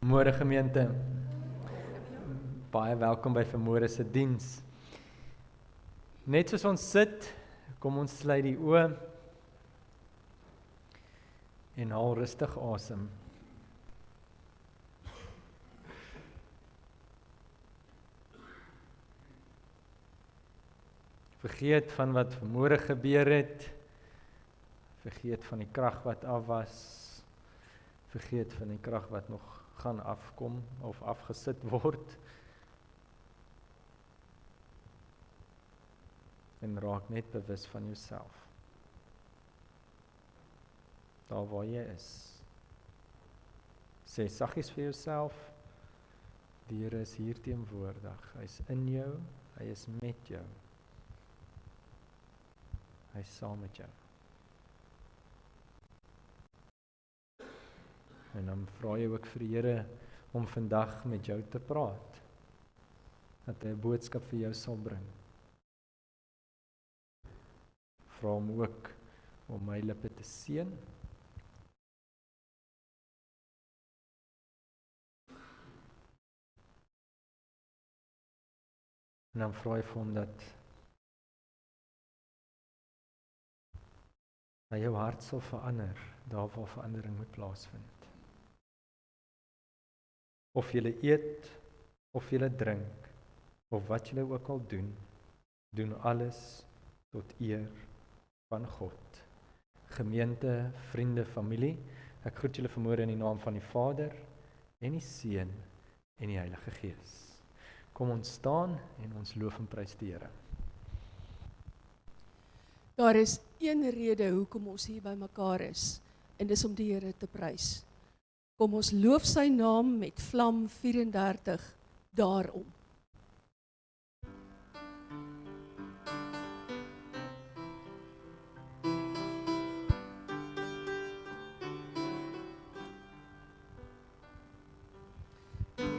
Môre gemeente, baie welkom by vanmôre se diens. Net soos ons sit, kom ons sluit die oë en haal rustig asem. Vergeet van wat vanmôre gebeur het, vergeet van die krag wat af was, vergeet van die krag wat nog gaan afkom of afgesit word en raak net bewus van jouself. Daar waar jy is. Sê saggies vir jouself, die Here is hier teenwoordig. Hy is in jou, hy is met jou. Hy is saam met jou. En dan vra jy ook vir die Here om vandag met jou te praat. Dat hy 'n boodskap vir jou sal bring. Vra hom ook om my lippe te seën. En dan vra jy vir hom dat hy jou hart sal verander, daar waar verandering moet plaasvind. Of jy eet, of jy drink, of wat jy ook al doen, doen alles tot eer van God. Gemeente, vriende, familie, ek groet julle vanmôre in die naam van die Vader, en die Seun, en die Heilige Gees. Kom ons staan en ons loof en prys die Here. Daar is een rede hoekom ons hier by mekaar is, en dis om die Here te prys. Kom ons loof sy naam met Vlam 34 daarom.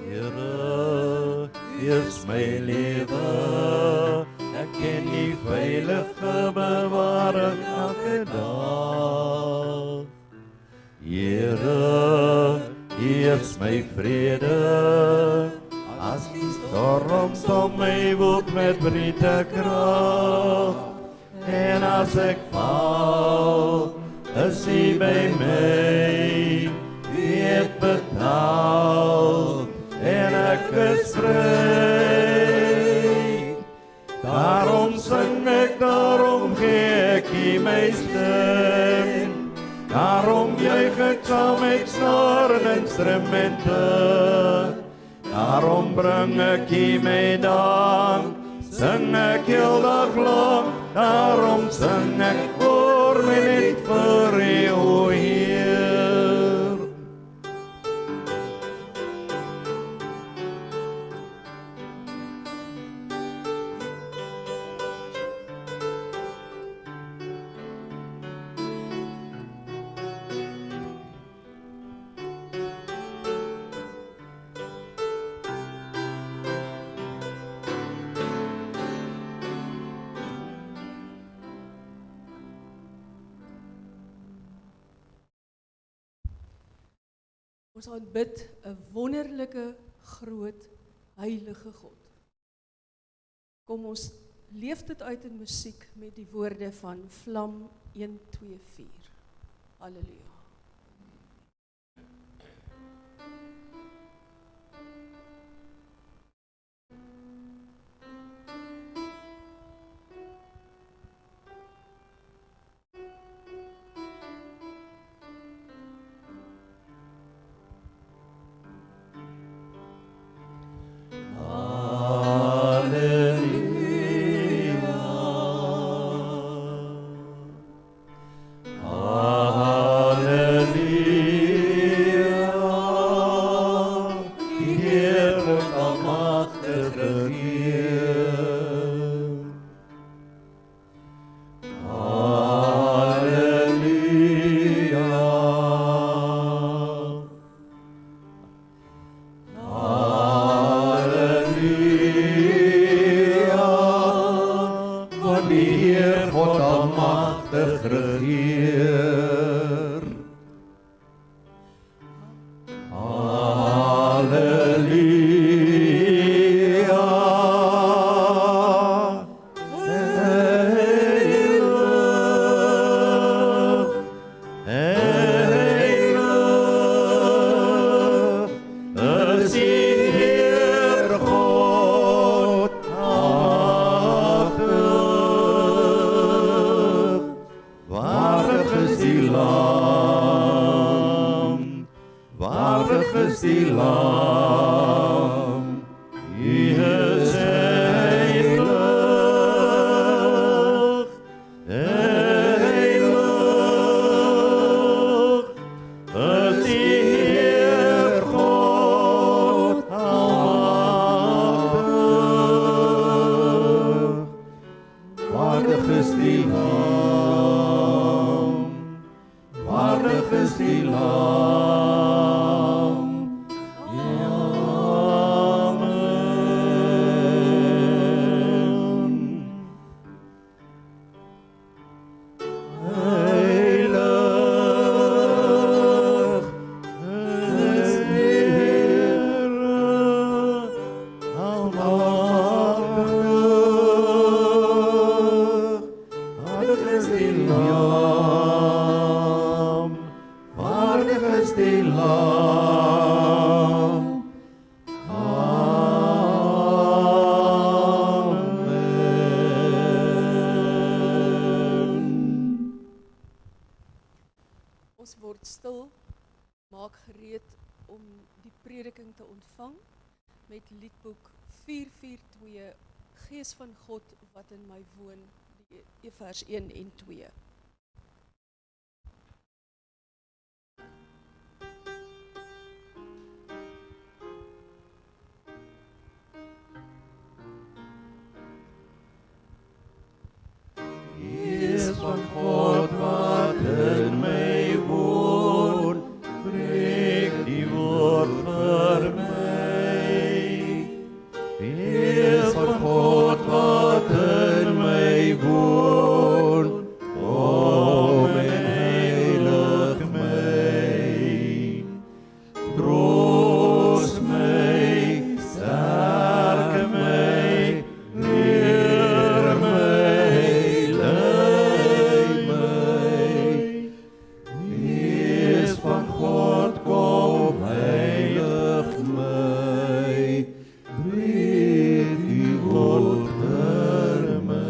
Here, is my lewe, ek ken die veilige bewaring elke dag. Here, is my vrede, as die storm om my woed met brute krag. En as ek val, is hy by my, wie het betaal, en ek is vry. Daarom sing ek, daarom gee ek U my stem. Daarom juich ek saam met snaar en instrumente. Daarom bring ek U my dank, sing ek heel dag lang. Daarom sing ek voor my net vir U, o Heer. Ons aanbid 'n wonderlike, groot, heilige God. Kom ons leef dit uit in musiek met die woorde van Vlam 124. Halleluja. regeer. waardig is die Lam, waardig is die Lam, U is heilig, heilig, is die Heer God almagtig, waardig is die Lam, waardig is die Lam, amen. Heilig is die Heere, almagtig, waardig is die Lam, waardig is die Lam, amen. Ons word stil, maak gereed om die prediking te ontvang met liedboek 442, Gees van God wat in my woon, die vers 1 en 2. Gees van God wat in my woon, breek die woord vir my. Gees van God wat in my woon, kom en heilig my. Troos my, sterk my, leer my, lei my. Gees van God kom heilig my, breek die woord vir my.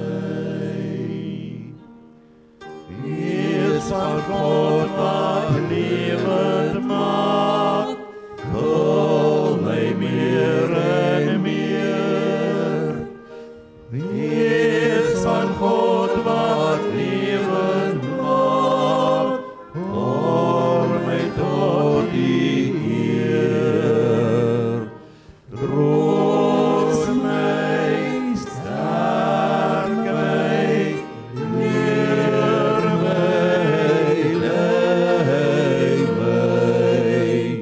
Gees van God wat lewend maak, vul my meer en meer. Gees van God wat lewend maak, vorm my tot die eer. Troos my, sterk my, leer my, lei my.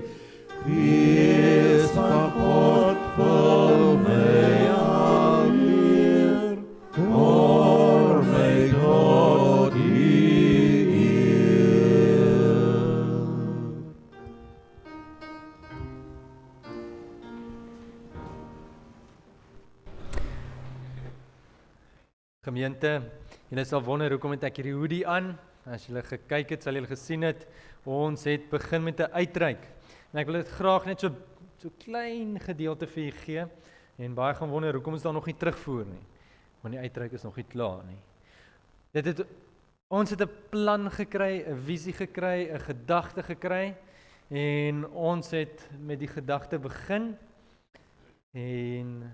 Gees van God vul my al meer, vorm my tot die eer. Gemeente, julle sal wonder hoekom het ek hierdie hoodie aan. As julle gekyk het, sal julle gesien het, ons het begin met 'n uitreik. En ek wil dit graag net so klein gedeelte vir julle gee. En baie gaan wonder hoekom ons daar nog nie terugvoer nie. Want die uitreik is nog nie klaar nie. Ons het 'n plan gekry, 'n visie gekry, 'n gedagte gekry. En ons het met die gedagte begin. En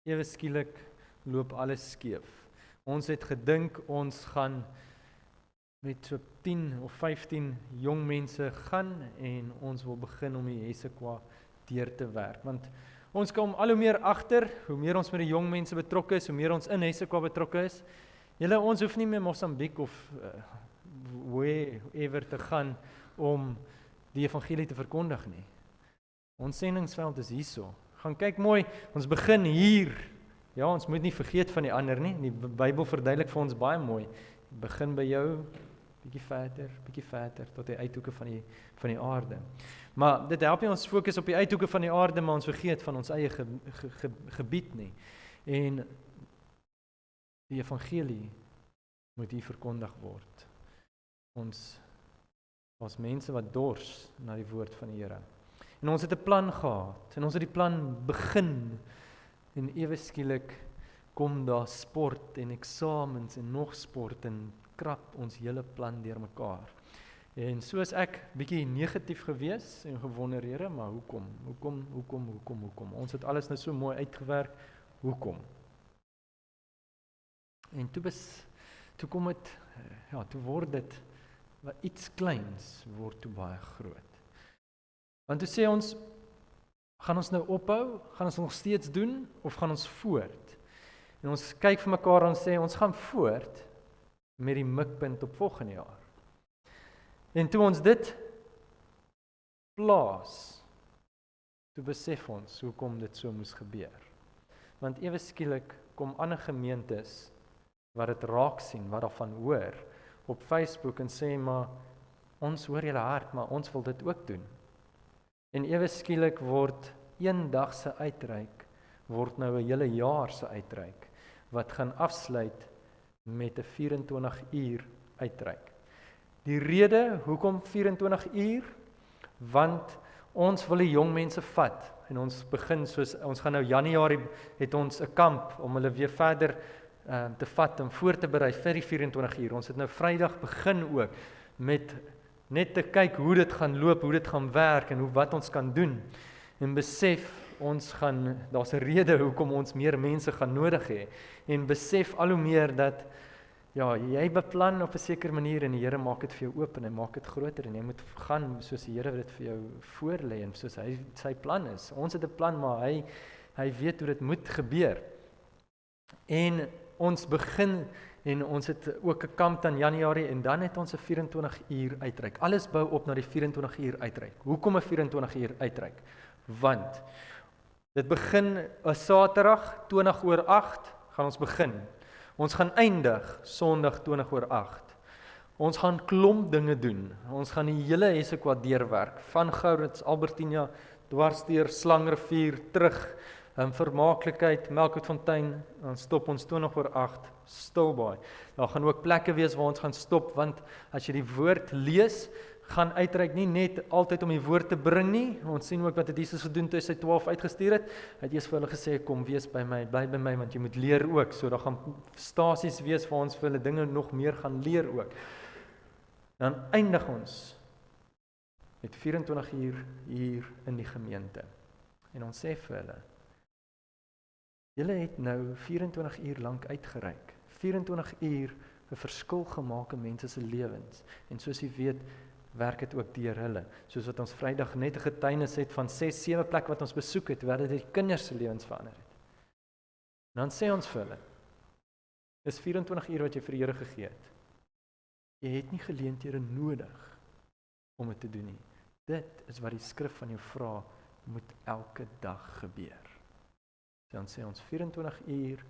ewe skielik loop alles skeef. Ons het gedink ons gaan met so 10 of 15 jong mense gaan en ons wil begin om die Hesekwa deur te werk. Want ons kom al hoe meer agter, hoe meer ons met die jong mense betrokke is, hoe meer ons in Hesekwa betrokke is. Ons hoef nie meer Mosambik of wherever te gaan om die evangelie te verkondig nie. Ons sendingsveld is hierso. Gaan kyk mooi, ons begin hier. Ja, ons moet nie vergeet van die ander nie. Die Bybel verduidelik vir ons baie mooi. Begin by jou, bietjie verder tot die uithoeke van die aarde. Maar dit help nie ons fokus op die uithoeke van die aarde, maar ons vergeet van ons eie gebied nie. En die evangelie moet hier verkondig word. Ons was mense wat dors na die woord van die Here. En ons het 'n plan gehad en ons het die plan begin. En ewe skielik kom daar sport en eksamens en nog sport en skrap ons hele plan deurmekaar. En soos ek bietjie negatief gewees en gewonder, Here, maar hoekom? Ons het alles nou so mooi uitgewerk, hoekom? En toe kom dit, toe word dit, iets kleins word toe baie groot. Want toe sê ons, gaan ons nou ophou, gaan ons nog steeds doen, of gaan ons voort? En ons kyk vir mekaar en sê, ons gaan voort met die mikpunt op volgende jaar. En toe ons dit plaas, toe besef ons, hoekom dit so moes gebeur. Want ewe skielik kom ander gemeentes, wat dit raak sien, wat daarvan hoor, op Facebook en sê, maar ons hoor julle hart, maar ons wil dit ook doen. En ewe skielik word een dag se uitreik, word nou 'n hele jaar se uitreik, wat gaan afsluit met 'n 24 uur uitreik. Die rede, hoekom 24 uur? Want ons wil die jong mense vat, en ons begin ons gaan nou Januarie, het ons 'n kamp, om hulle weer verder te vat, en voor te berei vir die 24 uur. Ons het nou Vrydag begin ook, met net te kyk hoe dit gaan loop, hoe dit gaan werk, en wat ons kan doen, en besef, daar's 'n rede hoekom ons meer mense gaan nodig hê, en besef al hoe meer dat, jy beplan op 'n sekere manier, en die Here maak dit vir jou oop, en hy maak dit groter, en jy moet gaan, soos die Here dit vir jou voorlê, en soos hy sy plan is. Ons het 'n plan, maar hy weet hoe dit moet gebeur. En ons begin, en ons het ook 'n kamp dan Januarie, en dan het ons 'n 24 uur uitreik. Alles bou op na die 24 uur uitreik. Hoekom 'n 24 uur uitreik? Want dit begin 'n Saterdag 20:08 gaan ons begin. Ons gaan eindig Sondag 20:08. Ons gaan klomp dinge doen. Ons gaan die hele Hessequa deurwerk, van Gourits, Albertina, dwarsdeur Slangrivier, terug, vermaaklikheid, Melkwoudfontein, dan stop ons 20:08, Stilbaai. Daar gaan ook plekke wees waar ons gaan stop, want as jy die woord lees, gaan uitreik nie net altyd om die woord te bring nie. Ons sien ook wat het Jesus gedoen toe hy sy 12 uitgestuur het. Hy het eers vir hulle gesê, kom wees by my, bly by my, want jy moet leer ook. So daar gaan stasies wees waar ons vir hulle dinge nog meer gaan leer ook. Dan eindig ons met 24 uur hier in die gemeente. En ons sê vir hulle, julle het nou 24 uur lank uitgereik. 24 uur 'n verskil gemaak in mense se lewens. En soos jy weet, werk dit ook deur hulle. Soos wat ons Vrydag net 'n getuienis het van 6, 7 plekke wat ons besoek het, waar dit die kinders se lewens verander het. Dan sê ons vir hulle, dis 24 uur wat jy vir die Here gegee het. Jy het nie geleenthede nodig om dit te doen nie. Dit is wat die skrif van jou vra, moet elke dag gebeur. Dan sê ons 24 uur,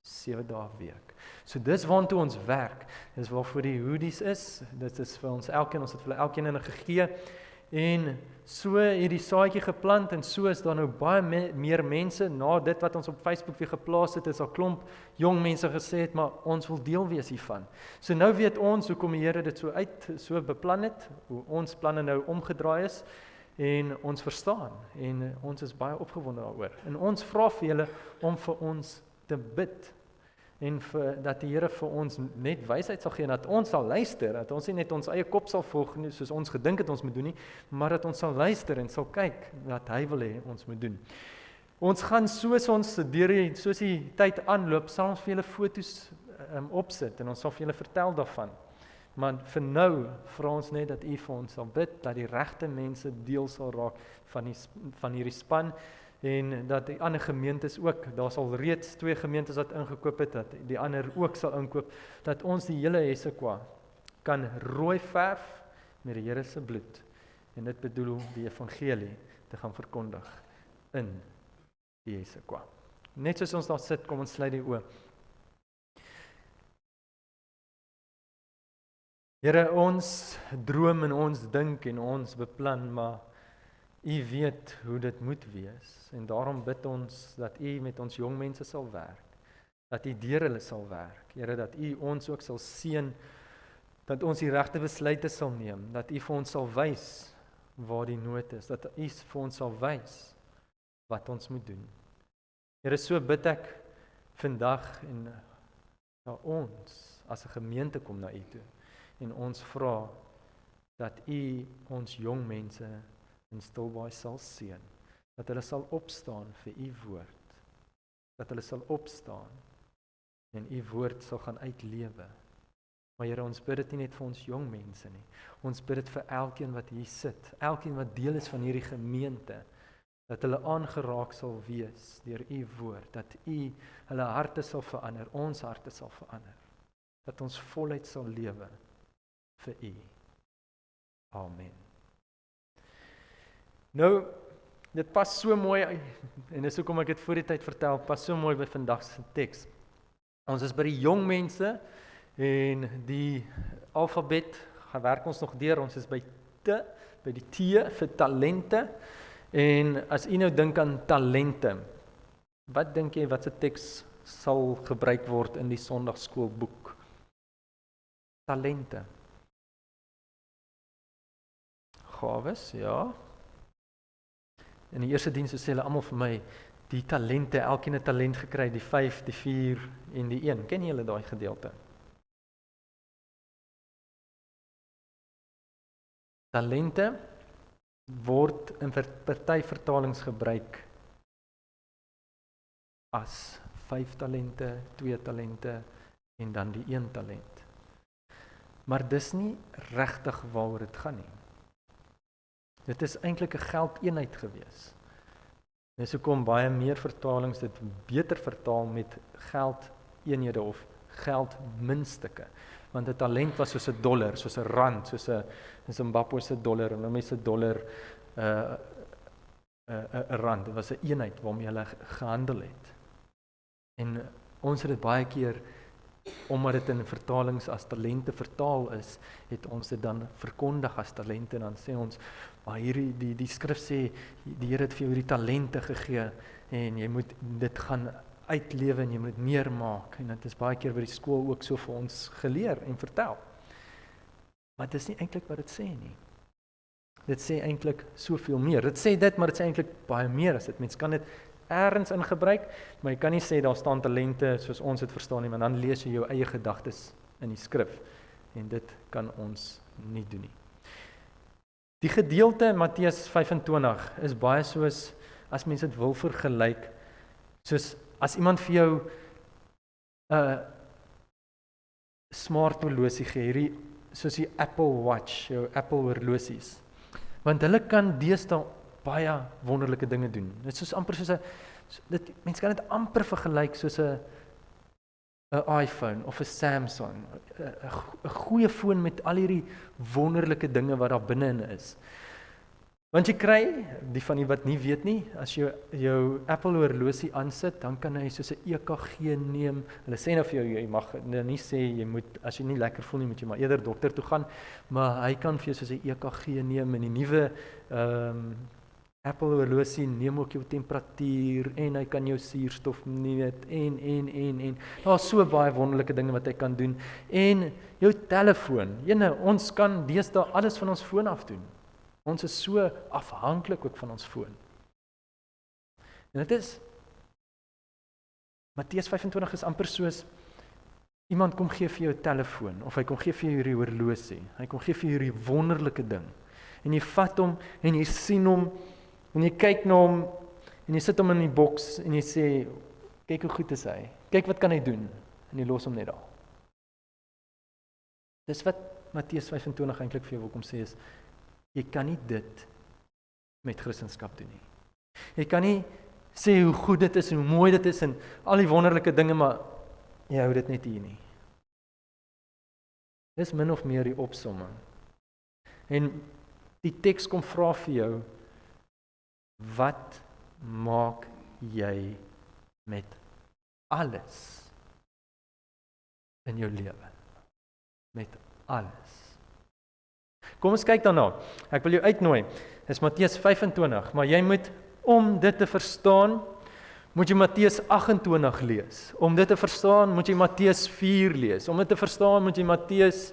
7 dae week. So dis waartoe ons werk. Dis waarvoor die hoodies is. Dit is vir ons elkeen, ons het vir elkeen in 'n gegee. En so het die saadjie geplant, en so is daar nou baie meer mense, na dit wat ons op Facebook weer geplaas het, is al klomp jong mense gesê het, maar ons wil deel wees hiervan. So nou weet ons, hoekom die Here dit so beplan het, hoe ons planne nou omgedraai is, en ons verstaan, en ons is baie opgewonde daaroor. En ons vra vir julle om vir ons te bid, en dat die Here vir ons net wysheid sal gee, en dat ons sal luister, dat ons nie net ons eie kop sal volg nie, soos ons gedink het ons moet doen nie, maar dat ons sal luister en sal kyk wat hy wil hê ons moet doen. Ons gaan soos die tyd aanloop, sal ons vir julle foto's opsit, en ons sal vir julle vertel daarvan. Maar vir nou vra ons net dat u vir ons sal bid, dat die regte mense deel sal raak van hierdie span, en dat die ander gemeentes ook, daar sal reeds 2 gemeentes wat ingekoop het, dat die ander ook sal inkoop, dat ons die hele Hessequa kan rooi verf met die Here se bloed, en dit bedoel om die evangelie te gaan verkondig in die Hessequa. Net soos ons daar sit, kom ons sluit die oë. Here, ons droom en ons dink en ons beplan, maar U weet hoe dit moet wees, en daarom bid ons dat U met ons jong mense sal werk, dat U deur hulle sal werk, Here, dat U ons ook sal seën, dat ons die regte besluite sal neem, dat U vir ons sal wys waar die nood is, dat U vir ons sal wys wat ons moet doen. Here, so bid ek vandag, en ons as 'n gemeente kom na U toe en ons vra dat U ons jong mense in Stilbaai sal seën, dat hulle sal opstaan vir U woord, dat hulle sal opstaan en U woord sal gaan uitlewe. Maar Here, ons bid dit nie net vir ons jong mense nie, ons bid dit vir elkeen wat hier sit, elkeen wat deel is van hierdie gemeente, dat hulle aangeraak sal wees deur U woord, dat U hulle harte sal verander, ons harte sal verander, dat ons voluit sal lewe vir U. Amen. Nou, dit pas so mooi, en dis hoekom ek dit voor die tyd vertel, pas so mooi by vandag se teks. Ons is by die jong mense, en die alfabet gaan werk ons nog deur, ons is by die T vir talente, en as u nou dink aan talente, wat dink jy, wat se teks sal gebruik word in die Sondagskoolboek? Talente. Gawes, ja. In die eerste diens sê hulle almal vir my, die talente, elkeen het talent gekry, die 5, die 4 en die 1. Ken julle daai gedeelte? Talente word in party vertalings gebruik as 5 talente, 2 talente en dan die 1 talent. Maar dis nie regtig waaroor dit gaan nie. Dit is eintlik 'n geldeenheid gewees. Dis hoekom baie meer vertalings dit beter vertaal met geldeenhede of geldmuntstukke. Want 'n talent was soos 'n dollar, soos 'n rand, soos 'n Zimbabwe se dollar, en nou mense dollar 'n rand. Dit was 'n eenheid waarmee hulle gehandel het. En ons het dit baie keer, omdat dit in vertalings as talente vertaal is, het ons dit dan verkondig as talente, en dan sê ons, maar hierdie die skrif sê, die Here het vir jou hierdie talente gegee, en jy moet dit gaan uitlewe, en jy moet meer maak, en dit is baie keer by die skool ook so vir ons geleer en vertel. Maar dit is nie eintlik wat dit sê nie. Dit sê eintlik soveel meer. Dit sê dit, maar dit sê eintlik baie meer as dit. Mens kan dit ergens in gebruik, maar jy kan nie sê daar staan talente soos ons dit verstaan nie, want dan lees jy jou eie gedagtes in die skrif, en dit kan ons nie doen nie. Die gedeelte in Matteus 25 is baie soos, as mens dit wil vergelyk, soos as iemand vir jou 'n smart horlosie gee, hierdie soos die Apple Watch, jou Apple horlosies, want hulle kan deesdae baie wonderlike dinge doen. Dit is soos amper soos 'n, mense kan dit amper vergelyk soos 'n iPhone of 'n Samsung, 'n goeie foon met al hierdie wonderlike dinge wat daar binne-in is. Want jy kry, die van die wat nie weet nie, as jy jou Apple horlosie aansit, dan kan hy soos 'n EKG neem. Hulle sê nou vir jou, jy mag nie sê, jy moet, as jy nie lekker voel nie, moet jy maar eerder dokter toe gaan, maar hy kan vir jou soos 'n EKG neem, en die nuwe Apple horlosie neem ook jou temperatuur, en hy kan jou suurstof meet, en. Daar's so baie wonderlike dinge wat hy kan doen. En jou telefoon, ons kan deesdae alles van ons foon af doen. Ons is so afhanklik ook van ons foon. En dit is, Matteus 25 is amper soos, iemand kom gee vir jou telefoon, of hy kom gee vir jou hierdie horlosie, hy kom gee vir jou hierdie wonderlike ding, en jy vat hom, en jy sien hom, en jy kyk na hom, en jy sit hom in die boks, en jy sê, kyk hoe goed is hy, kyk wat kan hy doen, en jy los hom net daar. Dis wat Matteus 25 eintlik vir jou wil kom sê is, jy kan nie dit met Christendom doen nie. Jy kan nie sê hoe goed dit is en hoe mooi dit is en al die wonderlike dinge, maar jy hou dit net hier nie. Dis min of meer die opsomming. En die teks kom vra vir jou, wat maak jy met alles in jou lewe? Met alles. Kom ons kyk daarna. Ek wil jou uitnooi. Dis Matteus 25, maar jy moet, om dit te verstaan, moet jy Matteus 28 lees. Om dit te verstaan, moet jy Matteus 4 lees. Om dit te verstaan, moet jy Matteus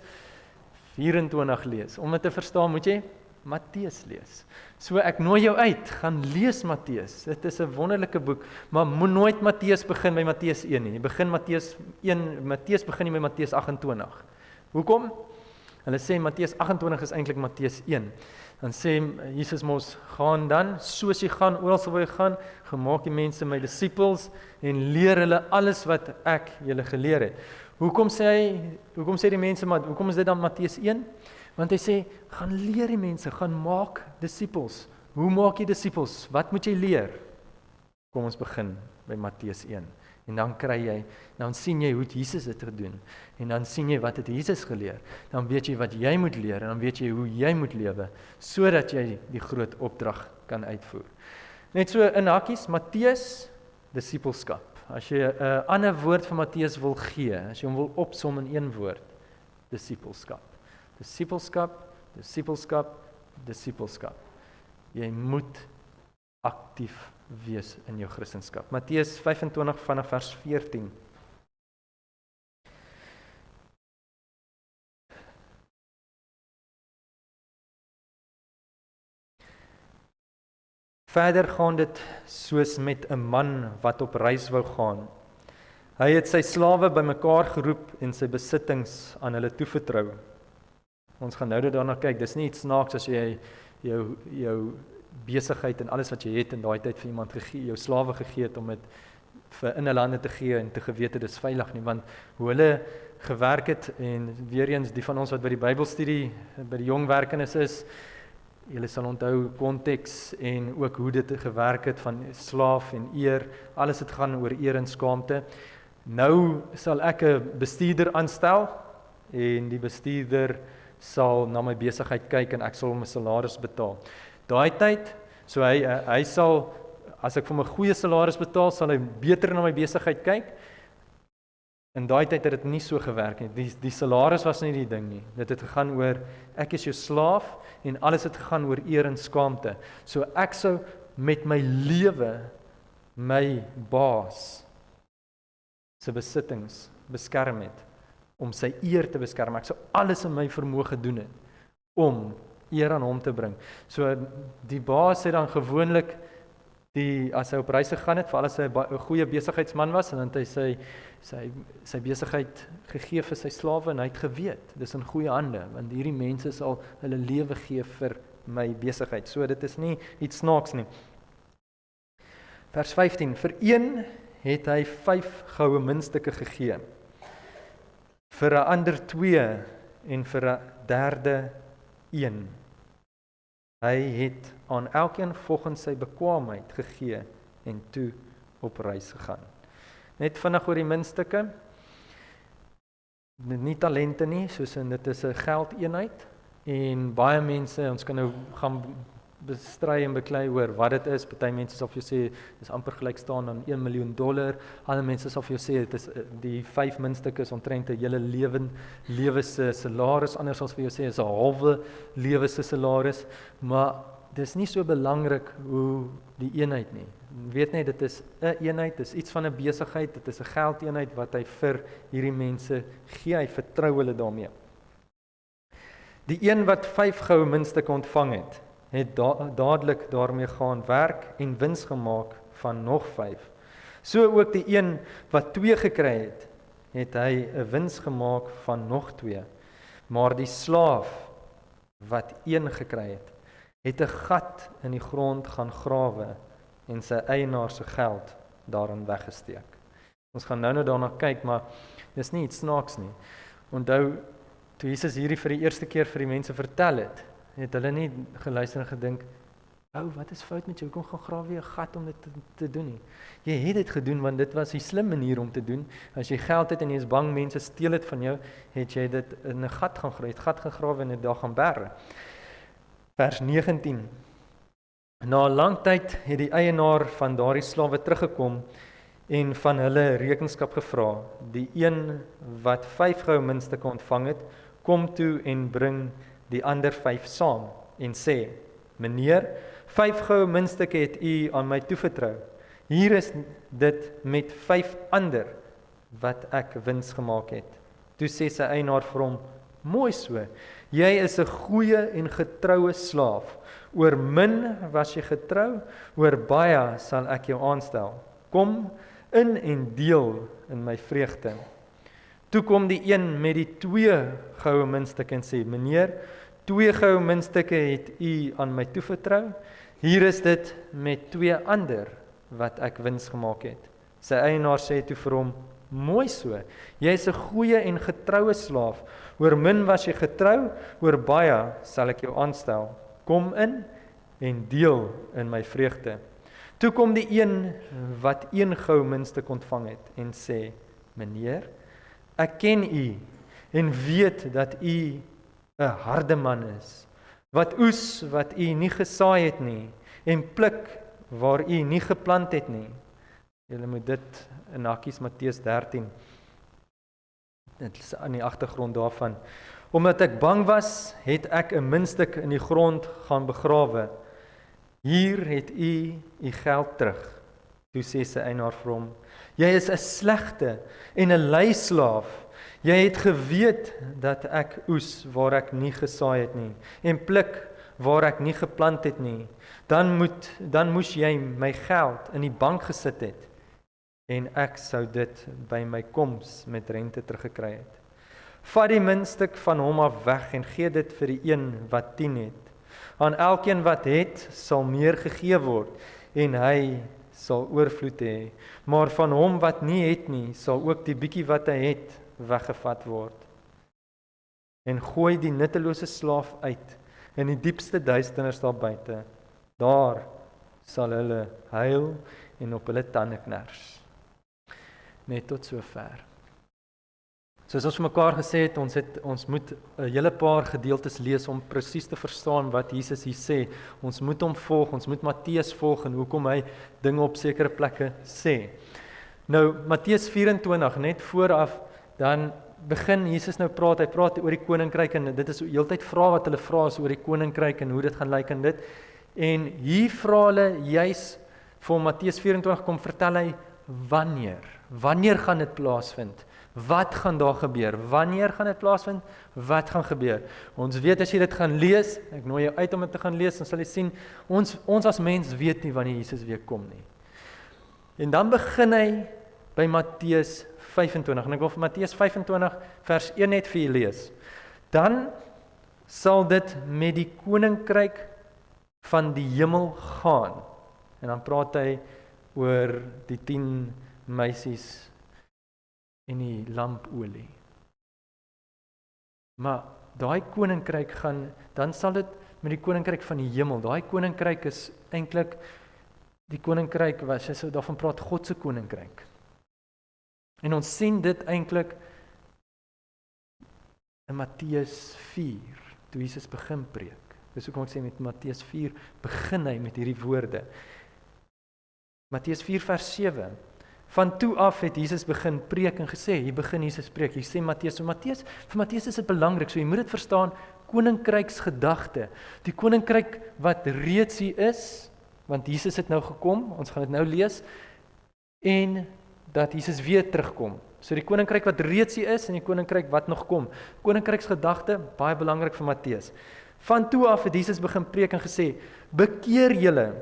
24 lees. Om dit te verstaan, moet jy Matteus lees. So ek nooi jou uit, gaan lees Matteus. Dit is 'n wonderlike boek, maar moet nooit Matteus begin by Matteus 1 nie. Begin Matteus begin nie by Matteus 28. Hoekom? Hulle sê Matteus 28 is eintlik Matteus 1. Dan sê Jesus mos, gaan dan, soos jy gaan, oral waar jy gaan, gemaak die mense my disippels en leer hulle alles wat ek julle geleer het. Hoekom sê die mense, maar hoekom is dit dan Matteus 1? Want hy sê, gaan leer die mense, gaan maak disippels. Hoe maak jy disippels? Wat moet jy leer? Kom ons begin by Matteus 1. En dan sien jy hoe Jesus het gedoen. En dan sien jy wat het Jesus geleer. Dan weet jy wat jy moet leer en dan weet jy hoe jy moet lewe, sodat jy die groot opdrag kan uitvoer. Net so in hakkies, Matteus, disippelskap. As jy 'n ander woord vir Matteus wil gee, as jy hom wil opsom in een woord, disippelskap. Disippelskap, disippelskap, disippelskap. Jy moet aktief wees in jou Christendom. Matteus 25 vanaf vers 14. Verder gaan dit soos met 'n man wat op reis wou gaan. Hy het sy slawe bymekaar geroep en sy besittings aan hulle toevertrou. Ons gaan nou daarna kyk, dis nie iets snaaks as jy jou besigheid en alles wat jy het in daai tyd vir iemand gegee, jou slawe gegee het om dit vir in hulle hande te gee en te geweet het dis veilig nie, want hoe hulle gewerk het en weer eens die van ons wat by die Bybelstudie by die jong werkendes is, julle sal onthou konteks en ook hoe dit gewerk het van slaaf en eer, alles het gaan oor eer en skaamte. Nou sal ek 'n bestuurder aanstel en die bestuurder sal na my besigheid kyk en ek sal hom 'n salaris betaal. Daai tyd, so hy sal, as ek vir hom 'n goeie salaris betaal, sal hy beter na my besigheid kyk. In daai tyd het dit nie so gewerk nie. Die salaris was nie die ding nie. Dit het gegaan oor, ek is jou slaaf en alles het gegaan oor eer en skaamte. So ek sou met my lewe my baas se besittings beskerm het, om sy eer te beskerm. Ek sou alles in my vermoë gedoen het, om eer aan hom te bring. So die baas het dan gewoonlik, as hy op reis gegaan het, veral as hy 'n goeie besigheidsman was, en dan het hy sy besigheid gegee vir sy slawe, en hy het geweet, dis in goeie hande, want hierdie mense sal hulle lewe gee vir my besigheid. So dit is nie iets snaaks nie. Vers 15, vir een het hy 5 goue muntstukke gegee, vir 'n ander 2 en vir 'n derde 1. Hy het aan elkeen volgens sy bekwaamheid gegee en toe op reis gegaan. Net vinnig oor die muntstukke. Nie talente nie, soos in dit is 'n geldeenheid. En baie mense, ons kan nou gaan bestry en beklei oor wat dit is. Party mense sal vir jou sê dis amper gelyk staan aan $1 miljoen. Ander mense sal vir jou sê dit is die 5 muntstukke is omtrent 'n hele lewe se salaris. Ander sal vir jou sê is 'n halwe lewe se salaris. Maar dis nie so belangrik hoe die eenheid nie. Weet net dit is 'n eenheid, dit is iets van 'n besigheid, dit is 'n geldeenheid wat hy vir hierdie mense gee. Hy vertrou hulle daarmee. Die een wat 5 goue muntstukke ontvang het, het dadelik daarmee gaan werk en wins gemaak van nog 5. So ook die een wat 2 gekry het, het hy 'n wins gemaak van nog 2. Maar die slaaf wat 1 gekry het 'n gat in die grond gaan grawe en sy eienaar se geld daarin weggesteek. Ons gaan nou daarna kyk, maar dis nie iets snaaks nie. Onthou, toe Jesus hierdie vir die eerste keer vir die mense vertel het hulle nie geluister en gedink, wat is fout met jou, kom gaan grawe jy 'n gat om dit te doen nie. Jy het dit gedoen, want dit was die slim manier om te doen. As jy geld het en jy is bang, mense steel dit van jou, het jy dit in 'n gat gaan grawe, en dit daar gaan berg. Vers 19. Na 'n lang tyd het die eienaar van daardie slawe teruggekom en van hulle rekenskap gevra. Die een wat 5 goue muntstukke ontvang het, kom toe en bring die ander 5 saam en sê, meneer, 5 goue muntstukke het u aan my toevertrou. Hier is dit met 5 ander wat ek wins gemaak het. Toe sê sy eienaar vir hom, mooi so, jy is 'n goeie en getroue slaaf. Oor min was jy getrou, oor baie sal ek jou aanstel. Kom in en deel in my vreugde. Toe kom die een met die 2 goue muntstukke en sê, meneer, 2 goue muntstukke het u aan my toevertrou. Hier is dit met 2 ander wat ek wins gemaak het. Sy eienaar sê toe vir hom, mooi so, jy is 'n goeie en getroue slaaf. Oor min was jy getrou, oor baie sal ek jou aanstel. Kom in en deel in my vreugde. Toe kom die een wat 1 goue muntstuk ontvang het en sê, meneer, ek ken u en weet dat u 'n harde man is, wat oes wat u nie gesaai het nie, en pluk waar u nie geplant het nie. Julle moet dit in hakkies Matteus 13, dit is aan die agtergrond daarvan. Omdat ek bang was, het ek 'n muntstuk in die grond gaan begrawe. Hier het u geld terug. Toe sê sy eienaar vir hom, jy is 'n slegte en 'n lui slaaf. Jy het geweet dat ek oes waar ek nie gesaai het nie, en pluk waar ek nie geplant het nie. Dan moes jy my geld in die bank gesit het, en ek sou dit by my koms met rente teruggekry het. Vat die muntstuk van hom af weg en gee dit vir die een wat 10 het. Aan elkeen wat het, sal meer gegee word, en hy sal oorvloed hê. Maar van hom wat nie het nie, sal ook die bietjie wat hy het, weggevat word. En gooi die nuttelose slaaf uit in die diepste duisternis daar buite. Daar sal hulle huil en op hulle tande kners. Net tot sover. Soos ons vir mekaar gesê het, ons moet 'n hele paar gedeeltes lees om presies te verstaan wat Jesus hier sê. Ons moet hom volg, ons moet Matteus volg en hoekom hy dinge op sekere plekke sê. Nou Matteus 24 net vooraf, dan begin Jesus nou praat, hy praat oor die koninkryk en dit is heeltyd vrae wat hulle vra is oor die koninkryk en hoe dit gaan lyk en dit. En hier vra hulle juis vir Matteus 24 kom vertel hy wanneer gaan dit plaasvind? Wat gaan daar gebeur? Wanneer gaan dit plaasvind? Wat gaan gebeur? Ons weet as jy dit gaan lees, ek nooi jou uit om dit te gaan lees, dan sal jy sien, ons as mens weet nie wanneer Jesus weer kom nie. En dan begin hy by Matteus 25, en ek wil vir Matteus 25 vers 1 net vir julle lees. Dan sal dit met die koninkryk van die hemel gaan. En dan praat hy oor die 10 meisies en die lampolie. Maar daai koninkryk gaan, dan sal dit met die koninkryk van die hemel. Daai koninkryk is eintlik die koninkryk wat jy sou daarvan praat, God se koninkryk. En ons sien dit eintlik in Matteus 4, toe Jesus begin preek. Dis hoekom ek sê met Matteus 4 begin hy met hierdie woorde. Matteus 4 vers 7. Van toe af het Jesus begin preek en gesê, hier begin Jesus preek. Hier sê Matteus, vir Matteus is dit belangrik, so jy moet dit verstaan, koninkryksgedagte. Die koninkryk wat reeds hier is, want Jesus het nou gekom, ons gaan dit nou lees, en dat Jesus weer terugkom. So die koninkryk wat reeds hier is en die koninkryk wat nog kom. Koninkryksgedagte, baie belangrik vir Matteus. Van toe af het Jesus begin preek en gesê, bekeer julle,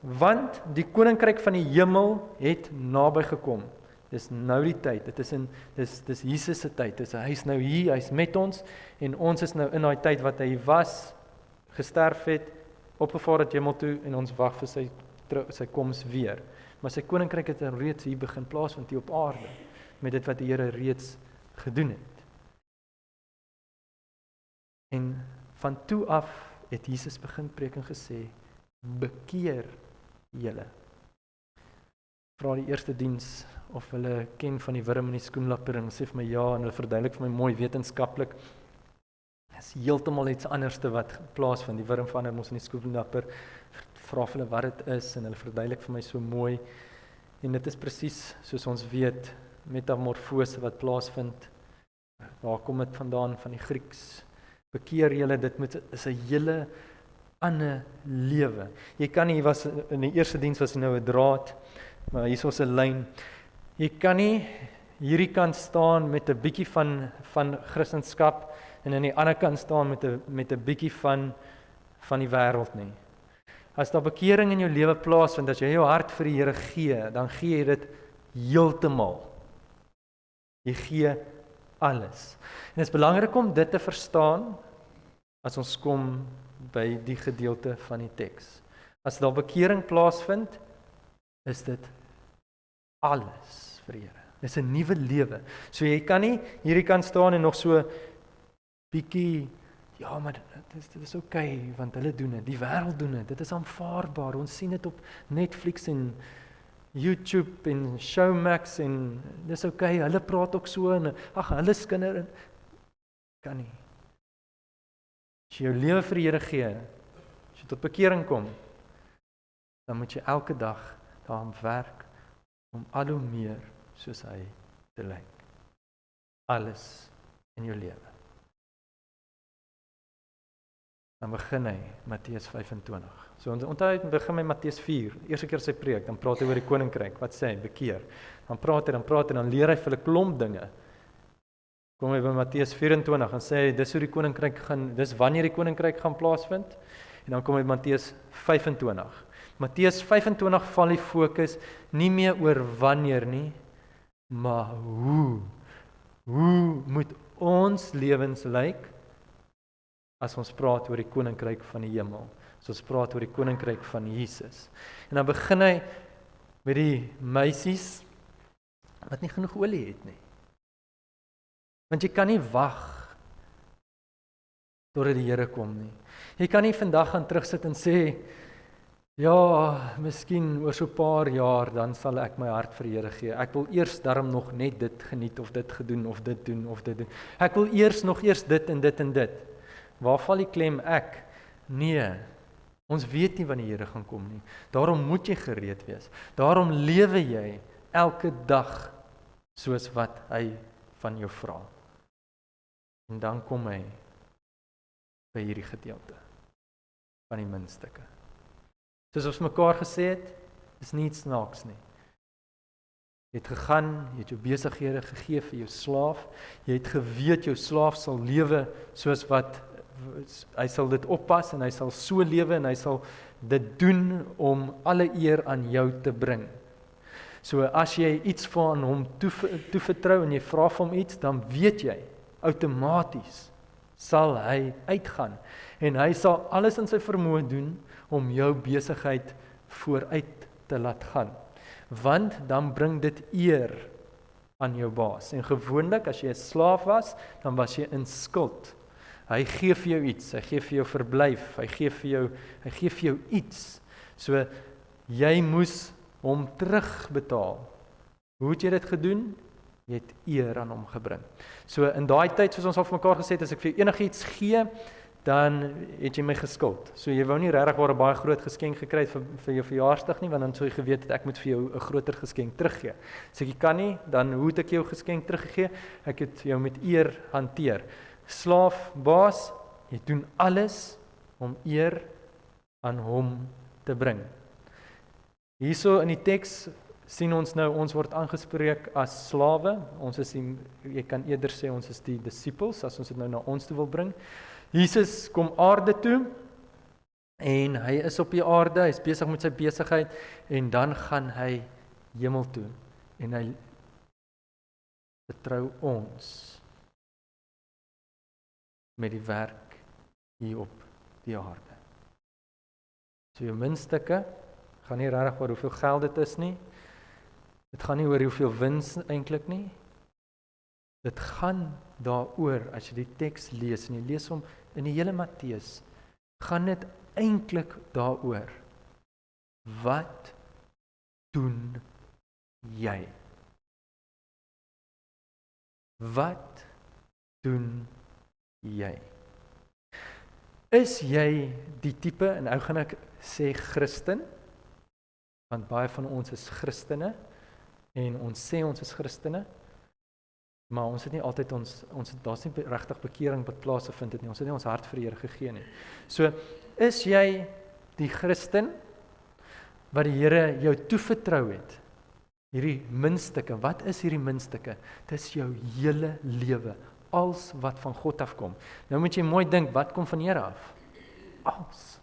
want die koninkryk van die hemel het naby gekom. Dis nou die tyd, dis Jesus se tyd, hy is nou hier, hy is met ons, en ons is nou in daai tyd wat hy was, gesterf het, opgevaar het hemel toe, en ons wag vir sy koms weer. Maar sy koninkryk het reeds hier begin plaasvind hier op aarde, met dit wat die Here reeds gedoen het. En van toe af het Jesus begin preek en gesê, bekeer julle. Vra die eerste diens of hulle ken van die wurm in die skoenlapper en sê vir my ja, en hulle verduidelik vir my mooi wetenskaplik. Is heeltemal iets anderste wat plaasvind. Die wurm verander mos in die skoenlapper. Vra vir hulle wat dit is en hulle verduidelik vir my so mooi. En dit is presies soos ons weet, metamorfose wat plaasvind. Waar kom dit vandaan? Van die Grieks. Bekeer julle, dit is 'n hele ander lewe. Jy kan nie, was in die eerste diens was nou 'n draad, maar hier is 'n lyn. Jy kan nie hierdie kant staan met 'n bietjie van Christendom en aan die ander kant staan met 'n bietjie van die wêreld nie. As daar bekering in jou lewe plaasvind, as jy jou hart vir die Here gee, dan gee jy dit heeltemal. Jy gee alles. En dit is belangrik om dit te verstaan as ons kom by die gedeelte van die teks. As daar bekering plaasvind, is dit alles vir die Here. Dit is 'n nuwe lewe. So jy kan nie hierdie kan staan en nog so bietjie, ja, maar dit is okay, want hulle doen dit, die wêreld doen dit, dit is aanvaarbaar, ons sien dit op Netflix en YouTube en Showmax en dis okay, hulle praat ook so en ag, hulle is kinders, kan nie. As jy jou lewe vir die Here gee, as jy tot bekering kom, dan moet jy elke dag daaraan werk om al hoe meer soos hy te lyk. Alles in jou lewe. Dan begin hy Matteus 25. So onthou hy begin met Matteus 4. Eerste keer sy preek, dan praat hy oor die koninkryk. Wat sê hy? Bekeer. Dan praat hy, dan leer hy vir 'n klomp dinge. Kom hy by Matteus 24 en sê hy dis hoe die koninkryk gaan, dis wanneer die koninkryk gaan plaasvind. En dan kom hy by Matteus 25. Matteus 25 val die fokus nie meer oor wanneer nie, maar hoe. Hoe moet ons lewens lyk as ons praat oor die koninkryk van die hemel, as ons praat oor die koninkryk van Jesus. En dan begin hy met die meisies wat nie genoeg olie het nie. Want jy kan nie wag totdat die Here kom nie. Jy kan nie vandag gaan terugsit en sê, ja, miskien oor so 'n paar jaar dan sal ek my hart vir die Here gee. Ek wil eers daarom nog net dit geniet of dit gedoen of dit doen of dit doen. Ek wil eers dit en dit en dit. Waar val die klem ek? Nee. Ons weet nie wanneer die Here gaan kom nie. Daarom moet jy gereed wees. Daarom lewe jy elke dag soos wat hy van jou vra. En dan kom hy by hierdie gedeelte van die muntstukke. Soos ons mekaar gesê het, is nie iets snaaks nie. Jy het gegaan, jy het jou besighede gegee vir jou slaaf, jy het geweet jou slaaf sal lewe soos wat, hy sal dit oppas en hy sal so lewe en hy sal dit doen om alle eer aan jou te bring. So as jy iets van hom toevertrou en jy vra vir hom iets, dan weet jy, outomaties sal hy uitgaan en hy sal alles in sy vermoë doen om jou besigheid vooruit te laat gaan. Want dan bring dit eer aan jou baas. En gewoonlik as jy 'n slaaf was, dan was jy in skuld. Hy gee vir jou iets, hy gee vir jou verblyf, hy gee vir jou iets. So jy moes hom terugbetaal. Hoe het jy dit gedoen? Jy het eer aan hom gebring. So in daai tyd, soos ons al vir mekaar gesê het, as ek vir jou enigiets gee, dan het jy my geskuld. So jy wou nie regtig 'n baie groot geskenk gekry het vir jou verjaarsdag nie, want dan sou jy geweet het ek moet vir jou 'n groter geskenk teruggee. So ek kan nie, dan hoe het ek jou geskenk teruggegee? Ek het jou met eer hanteer. Slaaf, baas, jy doen alles om eer aan hom te bring. Hierso in die teks sien ons nou, ons word aangespreek as slawe. Ons is jy kan eerder sê ons is die disippels, as ons dit nou na ons toe wil bring. Jesus kom aarde toe en hy is op die aarde, hy is besig met sy besigheid en dan gaan hy hemel toe en hy vertrou ons met die werk hier op die aarde. So jou muntstukke gaan nie regtig oor hoeveel geld dit is nie. Dit gaan nie oor hoeveel wins eintlik nie. Dit gaan daaroor, as jy die teks lees en jy lees hom in die hele Matteus, gaan dit eintlik daaroor. Wat doen jy? Wat doen jy? Is jy die tipe, en nou gaan ek sê Christen, want baie van ons is Christene, en ons sê ons is Christene, maar ons het nie altyd daar's nie regtig bekering wat plaasgevind het nie, ons het nie ons hart vir die Here gegee nie. So, is jy die Christen, wat die Here jou toevertrou het, hierdie muntstukke, wat is hierdie muntstukke? Dit is jou hele lewe, als wat van God afkom. Nou moet jy mooi dink, wat kom van die Here af? Als.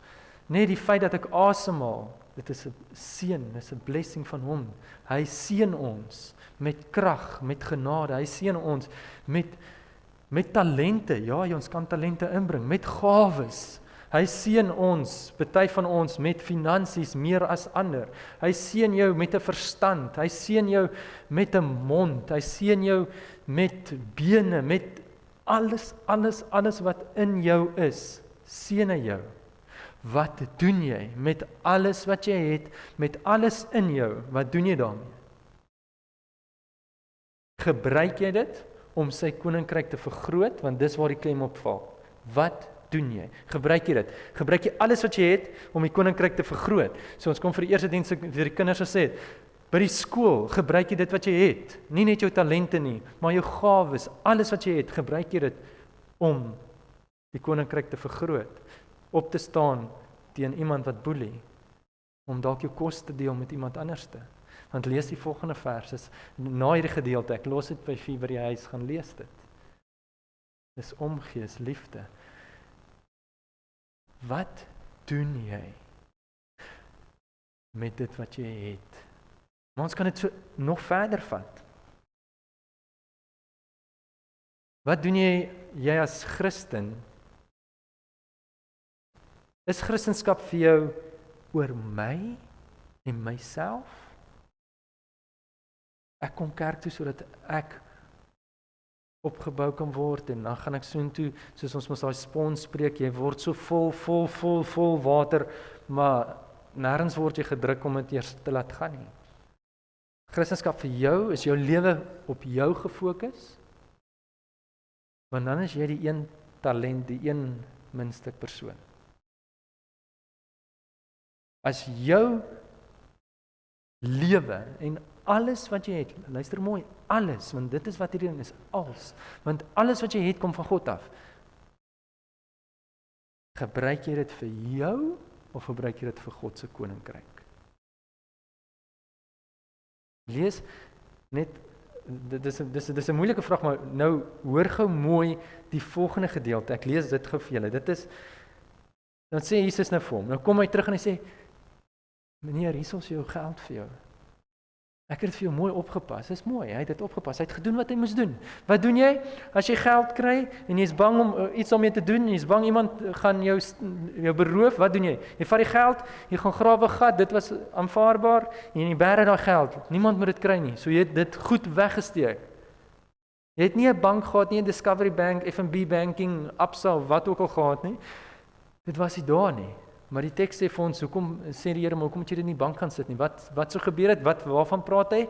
Net die feit dat ek asemhaal, dit is 'n seën, dit is 'n blessing van hom. Hy seën ons met krag, met genade. Hy seën ons met talente. Ja, ons kan talente inbring, met gawes. Hy seën ons, party van ons met finansies meer as ander. Hy seën jou met 'n verstand. Hy seën jou met 'n mond. Hy seën jou met bene, met alles wat in jou is. Seën hy jou. Wat doen jy met alles wat jy het, met alles in jou? Wat doen jy daarmee? Gebruik jy dit om sy koninkryk te vergroot, want dis waar die klem op val. Wat doen jy? Gebruik jy dit? Gebruik jy alles wat jy het om die koninkryk te vergroot? So ons kom vir die eerste diens vir die kinders gesê, by die skool, gebruik jy dit wat jy het? Nie net jou talente nie, maar jou gawes, alles wat jy het, gebruik jy dit om die koninkryk te vergroot? Op te staan teen iemand wat boelie, om dalk jou kos te deel met iemand anderste. Want lees die volgende vers, is na hierdie gedeelte, ek los dit by 4 by die huis, gaan lees dit. Dis omgee, is liefde. Wat doen jy met dit wat jy het? Maar ons kan dit so nog verder vat. Wat doen jy as Christen? Is Christendom vir jou oor my en myself? Ek kom kerk toe sodat ek opgebou kan word en dan gaan ek soontoe, soos ons mos daai spons spreek, jy word so vol water, maar nêrens word jy gedruk om dit eers te laat gaan nie. Christendom vir jou, is jou lewe op jou gefokus? Want dan is jy die een talent, die een minstuk persoon. As jou lewe en alles wat jy het, luister mooi, alles, want dit is wat hierdie ding is, want alles wat jy het kom van God af. Gebruik jy dit vir jou of gebruik jy dit vir God se koninkryk? Lees net, dis 'n moeilike vraag, maar nou hoor gou mooi die volgende gedeelte. Ek lees dit gou vir julle. Dit is, dan sê Jesus nou vir hom, nou kom hy terug en hy sê, meneer, hier is jou geld vir jou. Ek het dit vir jou mooi opgepas. Dis mooi, hy het dit opgepas. Hy het gedoen wat hy moes doen. Wat doen jy? As jy geld kry en jy is bang om iets daarmee te doen, jy is bang iemand gaan jou beroof, wat doen jy? Jy vat die geld, jy gaan grawe 'n gat, dit was aanvaarbaar, en jy bære daai geld. Niemand moet dit kry nie. So jy het dit goed weggesteek. Jy het nie 'n bank gehad nie, 'n Discovery Bank, FNB Banking, Absa, wat ook al gehad nie. Dit was nie daar nie. Maar die teks sê vir ons, hoekom sê die Here, maar hoekom moet jy dit in die bank gaan sit nie? Wat sou gebeur het? Waarvan praat hy?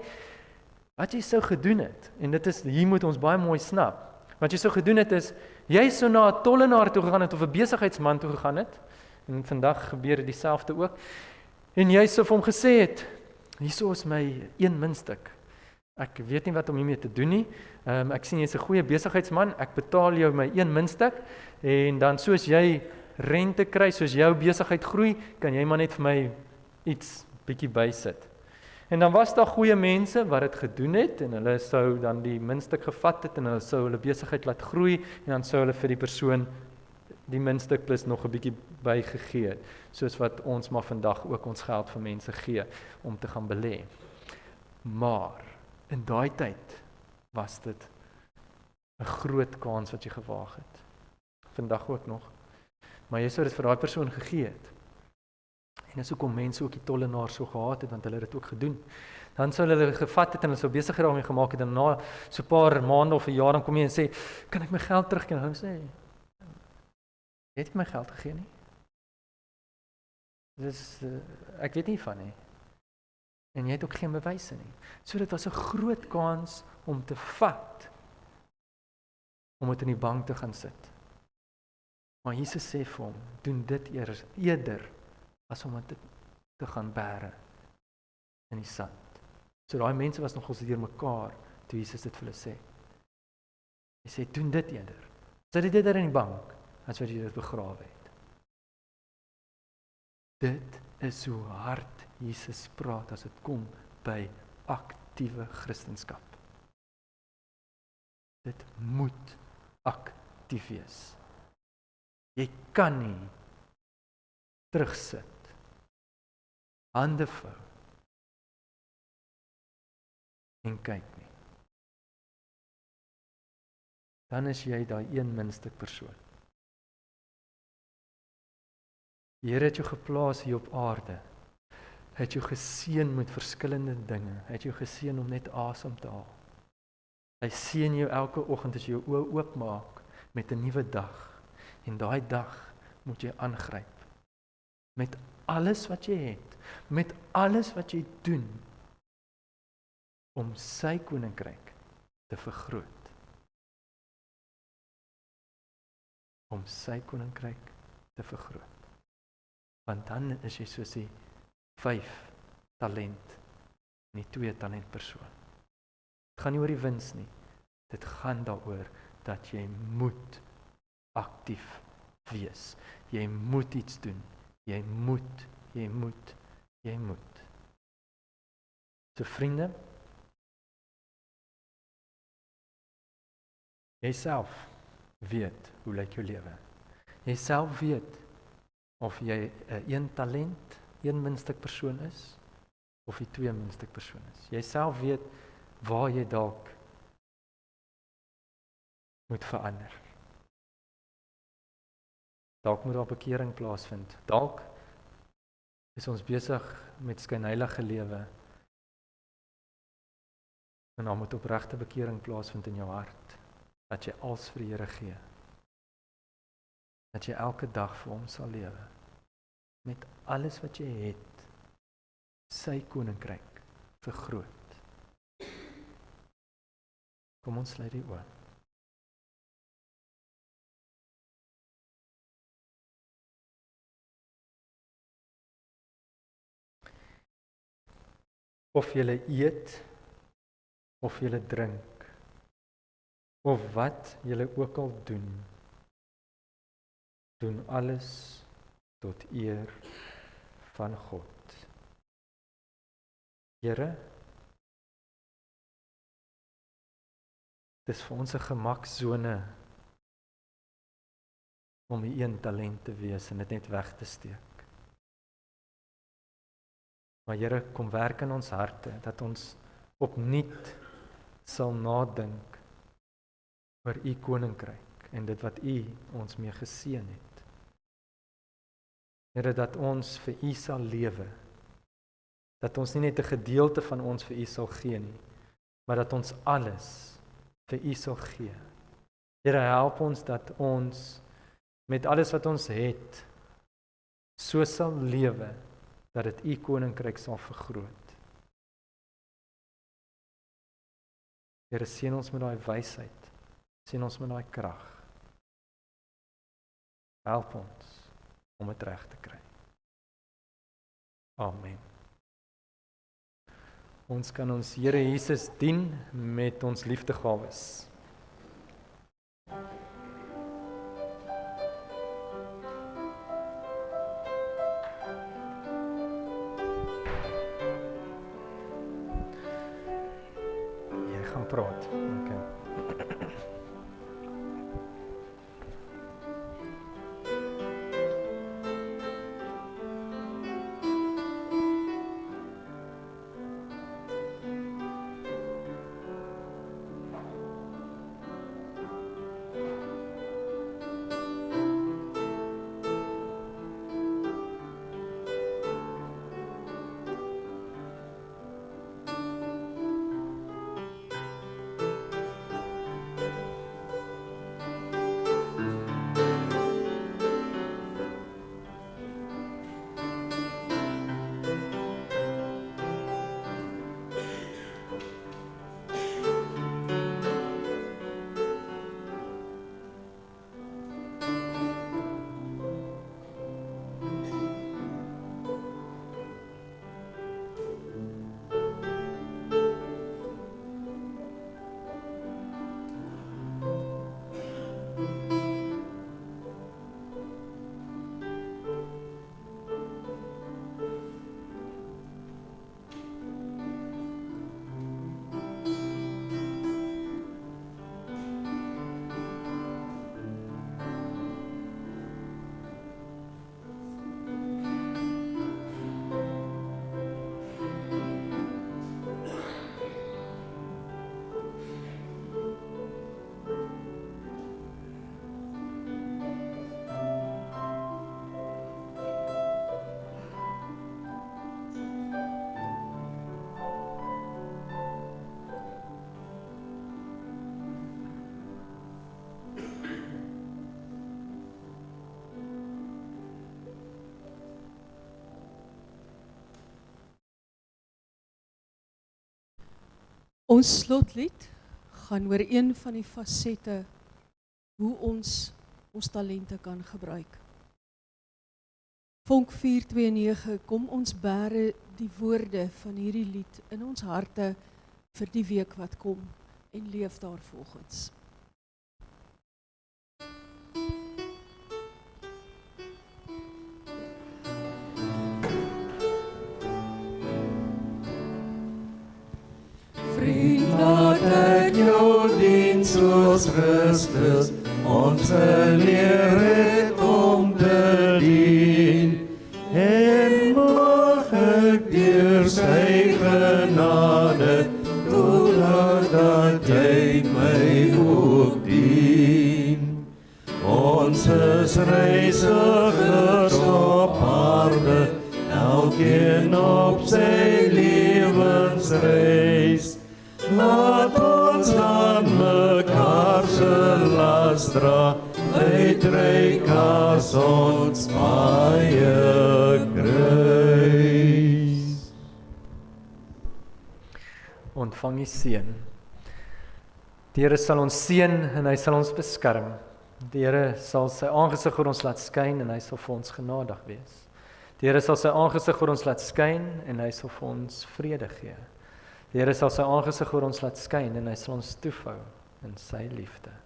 Wat jy sou gedoen het, en dit is, hier moet ons baie mooi snap. Wat jy sou gedoen het is, jy sou na 'n tollenaar toe gegaan het, of 'n besigheidsman toe gegaan het, en vandag gebeur dit dieselfde ook, en jy sou vir hom gesê het, hierso is my 1 muntstuk. Ek weet nie wat om hiermee te doen nie, ek sien jy's 'n goeie besigheidsman, ek betaal jou my 1 muntstuk, en dan soos jy rente kry, soos jou besigheid groei, kan jy maar net vir my iets bietjie bysit. En dan was daar goeie mense wat dit gedoen het, en hulle sou dan die muntstuk gevat het, en hulle sou hulle besigheid laat groei, en dan sou hulle vir die persoon die muntstuk plus nog 'n bietjie bygegee het, soos wat ons maar vandag ook ons geld vir mense gee, om te gaan belê. Maar, in daai tyd, was dit 'n groot kans wat jy gewaag het. Vandag ook nog. Maar jy sou dit vir daai persoon gegee het. En dis hoekom mense ook die tollenaars so gehaat het, want hulle het dit ook gedoen. Dan sou hulle gevat het en hulle sou besigheid daarmee gemaak het, en na so 'n paar maande of 'n jaar dan kom jy en sê, kan ek my geld terugkry? En hulle sê, jy het my geld gegee nie. Dis ek weet nie van nie. En jy het ook geen bewyse nie. So dit was 'n groot kans om te vat, om dit in die bank te gaan sit. Maar Jesus sê vir hom, doen dit eerder as om dit te gaan bære in die sand. So daai mense was nogals deur mekaar toe Jesus dit vir hulle sê. Hy sê, doen dit eerder. Sit dit in die bank, as wat jy dit begrawe het. Dit is hoe hard Jesus praat as dit kom by aktiewe Christendom. Dit moet aktief wees. Jy kan nie terugsit, hande vou en kyk nie. Dan is jy daai een minste persoon. Die Here het jou geplaas hier op aarde. Hy het jou geseën met verskillende dinge. Hy het jou geseën om net asem te haal. Hy seën jou elke oggend as jy jou oë oopmaak met 'n nuwe dag. En daai dag moet jy aangryp. Met alles wat jy het, met alles wat jy doen om sy koninkryk te vergroot. Om sy koninkryk te vergroot. Want dan is jy soos die 5 talent, nie 2 talent persoon. Dit gaan nie oor die wins nie. Dit gaan daaroor dat jy moet aktief wees. Jy moet iets doen. Jy moet. So vriende, jy self weet hoe lyk jou lewe. Jy self weet of jy 'n 1 talent, 1 minstuk persoon is, of jy 2 minstuk persoon is. Jy self weet waar jy dalk moet verander. Dalk moet daar bekering plaasvind. Dalk is ons besig met skynheilige lewe. En dan moet opregte bekering plaasvind in jou hart. Dat jy alles vir die Here gee. Dat jy elke dag vir hom sal lewe. Met alles wat jy het, sy koninkryk vergroot. Kom ons sluit die oë. Of jy eet, of jy drink, of wat jy ook al doen, doen alles tot eer van God. Here, dis vir ons 'n gemaksone om die 1 talent te wees en dit net weg te steek. Maar Here, kom werk in ons harte, dat ons opnuut sal nadink oor u koninkryk en dit wat u ons mee geseën het. Here, dat ons vir u sal lewe, dat ons nie net 'n gedeelte van ons vir u sal gee nie, maar dat ons alles vir u sal gee. Here, help ons dat ons met alles wat ons het, so sal lewe, dat dit u koninkryk sal vergroot. Here, seën ons met daai wysheid, seën ons met daai krag. Help ons om dit reg te kry. Amen. Ons kan ons Here Jesus dien met ons liefdegawes. Jy gaan praat. Okay. Ons slotlied gaan oor een van die fasette hoe ons talente kan gebruik. Vonk 429, kom ons bære die woorde van hierdie lied in ons harte vir die week wat kom en leef daarvolgens. Vriend, laat ek jou dien soos Christus, ons geleer het om te dien. En mag ek deur sy genade, toelaat dat hy my ook dien. Ons is reisigers op aarde, elkeen op sy lewensreis. Laat ons aan mekaar se las dra, uitreik as ons baie grys. Ontvang die seën. Die Here sal ons seën en hy sal ons beskerm. Die Here sal sy aangesig oor ons laat skyn en hy sal vir ons genadig wees. Die Here sal sy aangesig oor ons laat skyn en hy sal vir ons vrede gee. Die Here sal sy aangesig oor ons laat skyn en hy sal ons toefou in sy liefde.